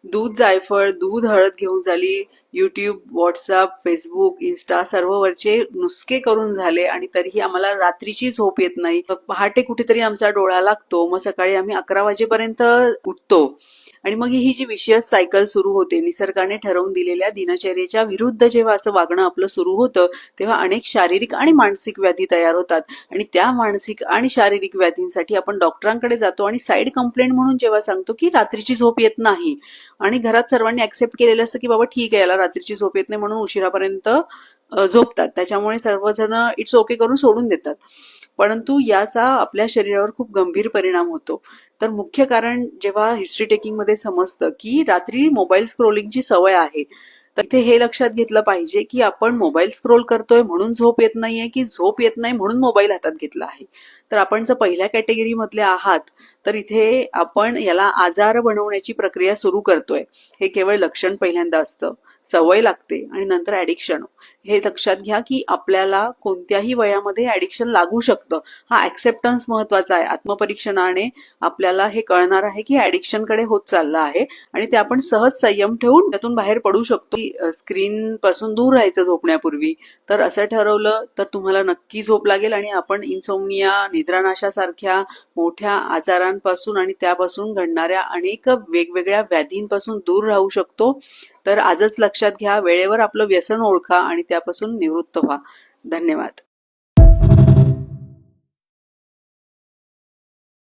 दूध, जायफळ, दूध, हळद घेऊन झाली. युट्यूब, व्हॉट्सअप, फेसबुक, इन्स्टा सर्ववरचे नुसके करून झाले आणि तरीही आम्हाला रात्रीची झोप येत नाही. पहाटे कुठेतरी आमचा डोळा लागतो. मग सकाळी आम्ही 11 वाजेपर्यंत उठतो आणि मग ही जी विशियस सायकल सुरू होते. निसर्गाने ठरवून दिलेल्या दिनचर्येच्या विरुद्ध जेव्हा असं वागणं आपलं सुरू होतं, तेव्हा अनेक शारीरिक आणि मानसिक व्याधी तयार होतात आणि त्या मानसिक आणि शारीरिक व्याधींसाठी आपण डॉक्टरांकडे जातो आणि साईड कंप्लेंट म्हणून जेव्हा सांगतो की रात्रीची झोप येत नाही आणि घरात सर्वांनी ऍक्सेप्ट केलेलं असतं की बाबा ठीक आहे, याला रात्रीची झोप येत नाही म्हणून उशिरापर्यंत झोपतात. त्याच्यामुळे सर्वजण इट्स ओके करून सोडून देतात. परंतु याचा आपल्या शरीरावर खूप गंभीर परिणाम होतो. तर मुख्य कारण जेव्हा हिस्ट्री टेकिंग मध्ये समजतं की रात्री मोबाईल स्क्रोलिंगची सवय आहे, तर इथे हे लक्षात घेतलं पाहिजे की आपण मोबाईल स्क्रोल करतोय म्हणून झोप येत नाहीये की झोप येत नाही म्हणून मोबाईल हातात घेतला आहे. तर आपण जर पहिल्या कॅटेगरी मधले आहात तर इथे आपण याला आजार बनवण्याची प्रक्रिया सुरू करतोय. हे केवळ लक्षण पहिल्यांदा असतं, सवय लागते आणि नंतर ऍडिक्शन. हे लक्षात घ्या की आपल्याला कोणत्याही वयामध्ये ऍडिक्शन लागू शकतं. हा ऍक्सेप्टन्स महत्वाचा आहे. आत्मपरीक्षणाने आपल्याला हे कळणार आहे की ऍडिक्शन कडे होत चाललं आहे आणि ते आपण सहज संयम ठेवून त्यातून बाहेर पडू शकतो. स्क्रीन पासून दूर राहायचं झोपण्यापूर्वी. तर असं ठरवलं तर तुम्हाला नक्की झोप लागेल आणि आपण इन्सोमनिया, निद्रानाशासारख्या मोठ्या आजारांपासून आणि त्यापासून घडणाऱ्या अनेक वेगवेगळ्या व्याधींपासून दूर राहू शकतो. तर आजच लक्षात घ्या, वेळेवर आपलं व्यसन ओळखा आणि त्यापासून निवृत्त व्हा. धन्यवाद.